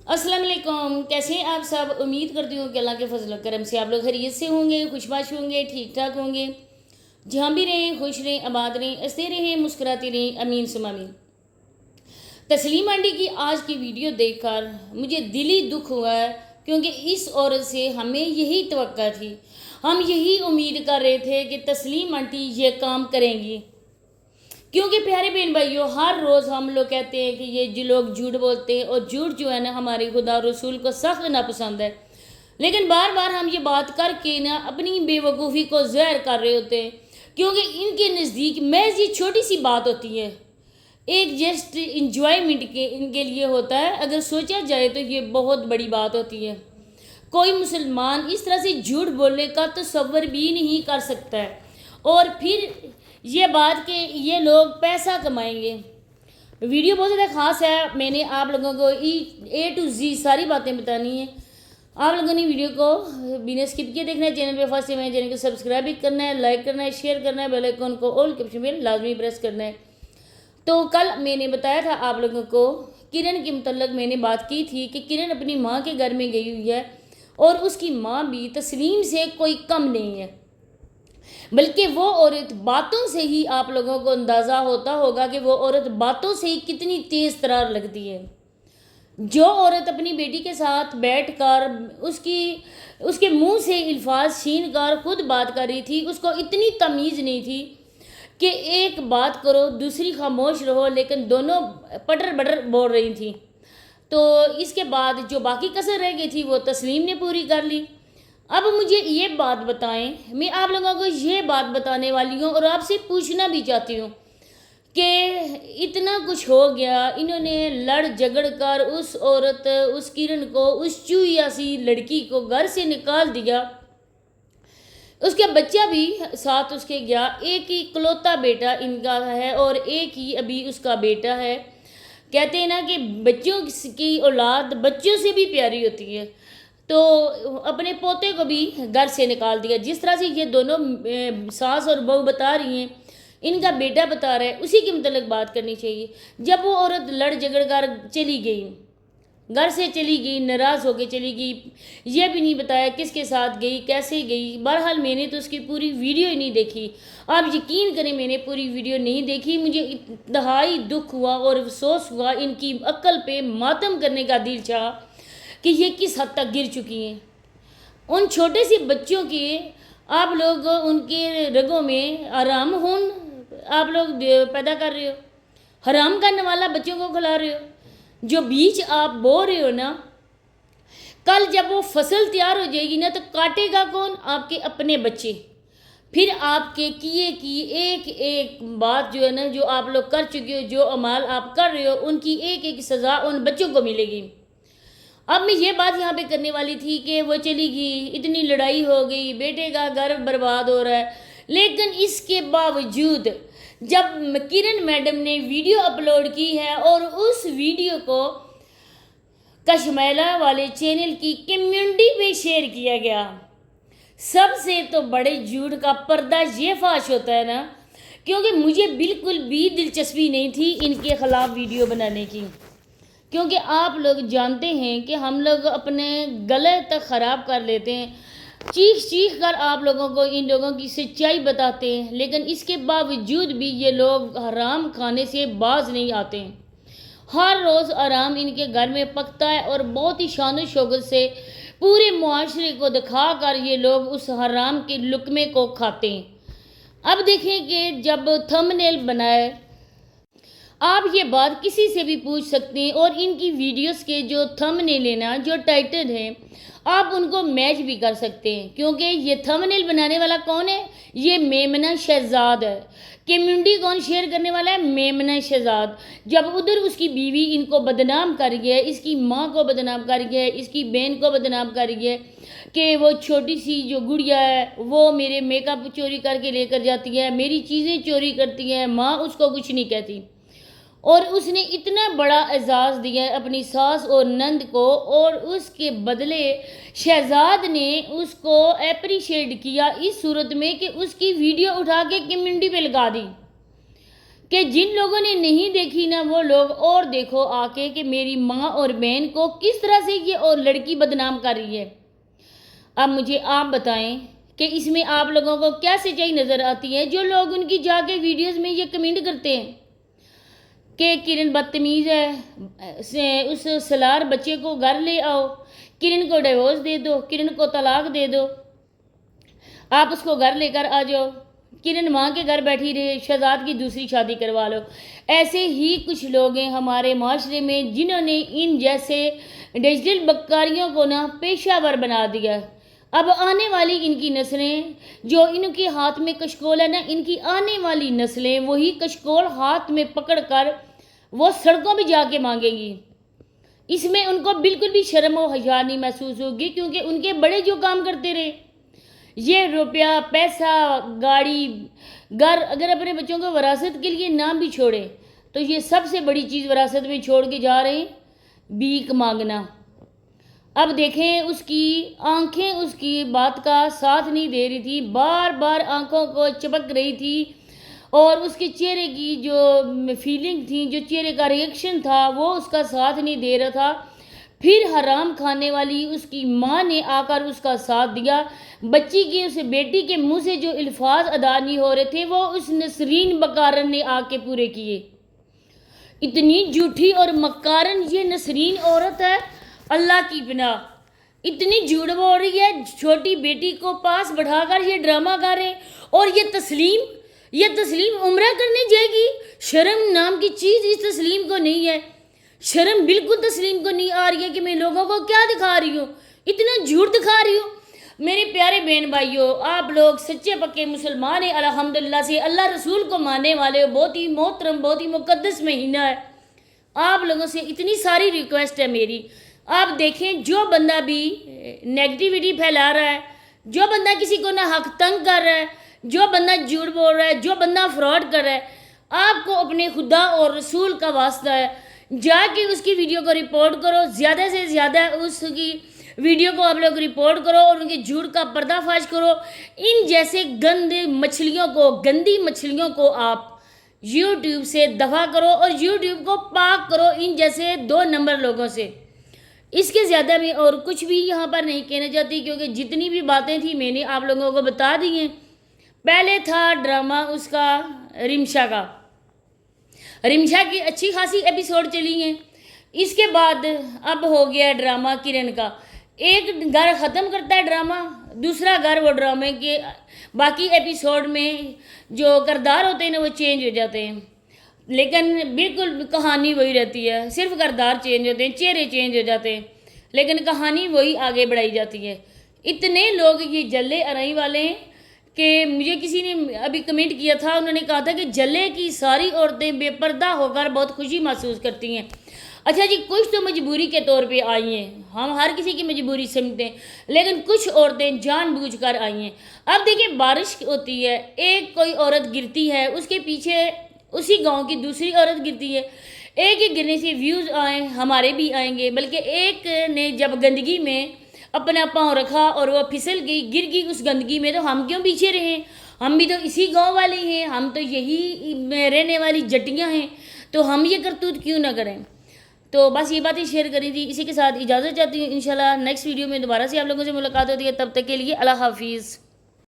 अस्सलाम वालेकुम। कैसे हैं आप सब? उम्मीद करती हूँ कि अल्लाह के फजल करम से आप लोग खैरियत से होंगे, खुशबाश होंगे, ठीक ठाक होंगे। जहाँ भी रहें खुश रहें, आबाद रहें, हंसते रहें, मुस्कुराते रहें। अमीन सुम अमीन। तस्लीम आंटी की आज की वीडियो देखकर मुझे दिली दुख हुआ है, क्योंकि इस औरत से हमें यही तवक्का थी, हम यही उम्मीद कर रहे थे कि तस्लीम आंटी ये काम करेंगी। क्योंकि प्यारे बहन भाइयों, हर रोज़ हम लोग कहते हैं कि ये जो लोग झूठ बोलते हैं, और झूठ जो है ना हमारे खुदा और रसूल को सख्त नापसंद है। लेकिन बार बार हम ये बात करके ना अपनी बेवकूफ़ी को ज़ाहिर कर रहे होते हैं, क्योंकि इनके नज़दीक महज ये छोटी सी बात होती है, एक जस्ट इंजॉयमेंट के इनके लिए होता है। अगर सोचा जाए तो ये बहुत बड़ी बात होती है। कोई मुसलमान इस तरह से झूठ बोलने का तसव्वुर भी नहीं कर सकता है, और फिर ये बात कि ये लोग पैसा कमाएंगे। वीडियो बहुत ज़्यादा ख़ास है, मैंने आप लोगों को A to Z सारी बातें बतानी है। आप लोगों ने वीडियो को बिना स्किप किए देखना है। चैनल पे फर्स्ट टाइम है, चैनल को सब्सक्राइब भी करना है, लाइक करना है, शेयर करना है, बेल आइकन को ऑल के ऑप्शन में लाजमी प्रेस करना है। तो कल मैंने बताया था आप लोगों को, किरण के मुतल्लक मैंने बात की थी कि किरण अपनी माँ के घर में गई हुई है, और उसकी माँ भी तस्लीम से कोई कम नहीं है, बल्कि वो औरत बातों से ही आप लोगों को अंदाज़ा होता होगा कि वो औरत बातों से ही कितनी तेज़ तरार लगती है। जो औरत अपनी बेटी के साथ बैठकर उसके मुंह से अल्फाज छीन कर खुद बात कर रही थी, उसको इतनी तमीज़ नहीं थी कि एक बात करो दूसरी खामोश रहो, लेकिन दोनों पटर बटर बोल रही थी। तो इसके बाद जो बाकी कसर रह गई थी वो तस्लीम ने पूरी कर ली। अब मुझे ये बात बताएं, मैं आप लोगों को ये बात बताने वाली हूँ और आपसे पूछना भी चाहती हूँ कि इतना कुछ हो गया, इन्होंने लड़ झगड़ कर उस औरत, उस किरण को, उस चूहिया सी लड़की को घर से निकाल दिया। उसका बच्चा भी साथ उसके गया, एक ही इकलौता बेटा इनका है और एक ही अभी उसका बेटा है। कहते हैं ना कि बच्चों की औलाद बच्चों से भी प्यारी होती है। तो अपने पोते को भी घर से निकाल दिया। जिस तरह से ये दोनों सास और बहू बता रही हैं, इनका बेटा बता रहा है, उसी के मतलब बात करनी चाहिए। जब वो औरत लड़ झगड़ कर चली गई, घर से चली गई, नाराज़ होकर चली गई, ये भी नहीं बताया किसके साथ गई, कैसे गई। बहरहाल मैंने तो उसकी पूरी वीडियो ही नहीं देखी। आप यकीन करें, मैंने पूरी वीडियो नहीं देखी। मुझे इंतहाई दुख हुआ और अफसोस हुआ, इनकी अक्ल पे मातम करने का दिल चाहा कि ये किस हद तक गिर चुकी हैं। उन छोटे से बच्चों के आप लोग उनके रगों में आराम खून आप लोग पैदा कर रहे हो, हराम करने वाला बच्चों को खिला रहे हो। जो बीज आप बो रहे हो ना, कल जब वो फसल तैयार हो जाएगी ना, तो काटेगा कौन? आपके अपने बच्चे। फिर आपके किए की एक एक बात जो है ना, जो आप लोग कर चुके हो, जो अमाल आप कर रहे हो, उनकी एक एक सज़ा उन बच्चों को मिलेगी। अब मैं ये बात यहाँ पे करने वाली थी कि वो चली गई, इतनी लड़ाई हो गई, बेटे का घर बर्बाद हो रहा है, लेकिन इसके बावजूद जब किरण मैडम ने वीडियो अपलोड की है और उस वीडियो को कश्मीला वाले चैनल की कम्युनिटी पे शेयर किया गया, सबसे तो बड़े झूठ का पर्दा ये फाश होता है ना, क्योंकि मुझे बिल्कुल भी दिलचस्पी नहीं थी इनके ख़िलाफ़ वीडियो बनाने की। क्योंकि आप लोग जानते हैं कि हम लोग अपने गले तक ख़राब कर लेते हैं, चीख चीख कर आप लोगों को इन लोगों की सच्चाई बताते हैं, लेकिन इसके बावजूद भी ये लोग हराम खाने से बाज नहीं आते हैं। हर रोज़ आराम इनके घर में पकता है और बहुत ही शान शौकत से पूरे मुआशरे को दिखा कर ये लोग उस हराम के लुकमे को खाते हैं। अब देखें कि जब थंबनेल बनाए, आप ये बात किसी से भी पूछ सकते हैं, और इनकी वीडियोस के जो थंबनेल है ना, जो टाइटल हैं, आप उनको मैच भी कर सकते हैं। क्योंकि ये थंबनेल बनाने वाला कौन है? ये मेमना शहजाद है। कम्युनिटी कौन शेयर करने वाला है? मेमना शहजाद। जब उधर उसकी बीवी इनको बदनाम कर गया, इसकी माँ को बदनाम कर गया, इसकी बहन को बदनाम कर गया कि वो छोटी सी जो गुड़िया है वो मेरे मेकअप चोरी करके लेकर जाती है, मेरी चीज़ें चोरी करती है, माँ उसको कुछ नहीं कहती। और उसने इतना बड़ा एजाज़ दिया अपनी सास और नंद को, और उसके बदले शहजाद ने उसको अप्रिशिएट किया इस सूरत में कि उसकी वीडियो उठा के कम्युनिटी पे लगा दी। کہ جن لوگوں نے نہیں دیکھی نا وہ لوگ اور دیکھو آ کے کہ میری ماں اور بہن کو کس طرح سے یہ اور لڑکی بدنام کر رہی ہے۔ اب مجھے آپ بتائیں کہ اس میں آپ لوگوں کو کیا سچائی نظر آتی ہے؟ جو لوگ ان کی جا کے ویڈیوز میں یہ کمنٹ کرتے ہیں کہ کرن بدتمیز ہے، اس سلار بچے کو گھر لے آؤ، کرن کو ڈیورس دے دو، کرن کو طلاق دے دو، آپ اس کو گھر لے کر آ جاؤ، کرن ماں کے گھر بیٹھی رہے، شہزاد کی دوسری شادی کروا لو۔ ایسے ہی کچھ لوگ ہیں ہمارے معاشرے میں جنہوں نے ان جیسے ڈیجیٹل بکاریوں کو نا پیشہ ور بنا دیا۔ اب آنے والی ان کی نسلیں جو ان کے ہاتھ میں کشکول ہے نا، ان کی آنے والی نسلیں وہی کشکول ہاتھ میں پکڑ کر وہ سڑکوں پہ جا کے مانگیں گی۔ اس میں ان کو بالکل بھی شرم و حیا نہیں محسوس ہوگی، کیونکہ ان کے بڑے جو کام کرتے رہے، یہ روپیہ پیسہ گاڑی گھر اگر اپنے بچوں کو وراثت کے لیے نہ بھی چھوڑے تو یہ سب سے بڑی چیز وراثت میں چھوڑ کے جا رہے ہیں بھیک مانگنا۔ اب دیکھیں اس کی آنکھیں اس کی بات کا ساتھ نہیں دے رہی تھی، بار بار آنکھوں کو چپک رہی تھی، اور اس کے چہرے کی جو فیلنگ تھی، جو چہرے کا ریئیکشن تھا وہ اس کا ساتھ نہیں دے رہا تھا۔ پھر حرام کھانے والی اس کی ماں نے آ کر اس کا ساتھ دیا۔ بچی کی اس بیٹی کے منہ سے جو الفاظ ادا نہیں ہو رہے تھے وہ اس نسرین بکارن نے آ کے پورے کیے۔ اتنی جھوٹی اور مکارن یہ نسرین عورت ہے، اللہ کی پناہ، اتنی جھوٹ بول رہی ہے، چھوٹی بیٹی کو پاس بٹھا کر یہ ڈرامہ کر رہے ہیں، اور یہ تسلیم عمرہ کرنے جائے گی۔ شرم نام کی چیز اس تسلیم کو نہیں ہے، شرم بالکل تسلیم کو نہیں آ رہی ہے کہ میں لوگوں کو کیا دکھا رہی ہوں، اتنا جھوٹ دکھا رہی ہوں۔ میرے پیارے بہن بھائیوں، آپ لوگ سچے پکے مسلمان ہیں الحمدللہ سے، اللہ رسول کو ماننے والے ہو، بہت ہی محترم بہت ہی مقدس مہینہ ہے۔ آپ لوگوں سے اتنی ساری ریکویسٹ ہے میری، آپ دیکھیں جو بندہ بھی نیگیٹیوٹی پھیلا رہا ہے، جو بندہ کسی کو نہ حق تنگ کر رہا ہے، جو بندہ جھوٹ بول رہا ہے، جو بندہ فراڈ کر رہا ہے، آپ کو اپنے خدا اور رسول کا واسطہ ہے، جا کے اس کی ویڈیو کو رپورٹ کرو، زیادہ سے زیادہ اس کی ویڈیو کو آپ لوگ رپورٹ کرو اور ان کے جھوٹ کا پردہ فاش کرو۔ ان جیسے گندی مچھلیوں کو آپ یوٹیوب سے دفع کرو اور یوٹیوب کو پاک کرو ان جیسے 2 نمبر لوگوں سے۔ اس کے زیادہ میں اور کچھ بھی یہاں پر نہیں کہنا چاہتی، کیونکہ جتنی بھی باتیں تھیں میں نے آپ لوگوں کو بتا دی ہیں۔ پہلے تھا ڈرامہ اس کا رمشا کا، رمشا کی اچھی خاصی ایپیسوڈ چلی ہیں، اس کے بعد اب ہو گیا ڈرامہ کرن کا۔ ایک گھر ختم کرتا ہے ڈرامہ، دوسرا گھر وہ ڈرامے کے باقی ایپیسوڈ میں جو کردار ہوتے ہیں نا وہ چینج ہو جاتے ہیں، لیکن بالکل کہانی وہی رہتی ہے، صرف کردار چینج ہوتے ہیں، چہرے چینج ہو جاتے ہیں، لیکن کہانی وہی آگے بڑھائی جاتی ہے۔ اتنے لوگ یہ جلے ارائی والے ہیں کہ مجھے کسی نے ابھی کمنٹ کیا تھا، انہوں نے کہا تھا کہ جلے کی ساری عورتیں بے پردہ ہو کر بہت خوشی محسوس کرتی ہیں۔ اچھا جی، کچھ تو مجبوری کے طور پہ آئی ہیں، ہم ہر کسی کی مجبوری سمجھتے ہیں، لیکن کچھ عورتیں جان بوجھ کر آئی ہیں۔ اب دیکھیں بارش ہوتی ہے، ایک کوئی عورت گرتی ہے، اس کے پیچھے اسی گاؤں کی دوسری عورت گرتی ہے، ایک ایک گرنے سے ویوز آئیں، ہمارے بھی آئیں گے، بلکہ ایک نے جب گندگی میں اپنا پاؤں رکھا اور وہ پھسل گئی گر گئی اس گندگی میں، تو ہم کیوں پیچھے رہیں؟ ہم بھی تو اسی گاؤں والے ہیں، ہم تو یہی رہنے والی جٹیاں ہیں، تو ہم یہ کرتوت کیوں نہ کریں؟ تو بس یہ باتیں شیئر کری تھی، اسی کے ساتھ اجازت چاہتی ہوں، انشاءاللہ نیکسٹ ویڈیو میں دوبارہ سے آپ لوگوں سے ملاقات ہوتی ہے، تب تک کے لیے اللہ حافظ۔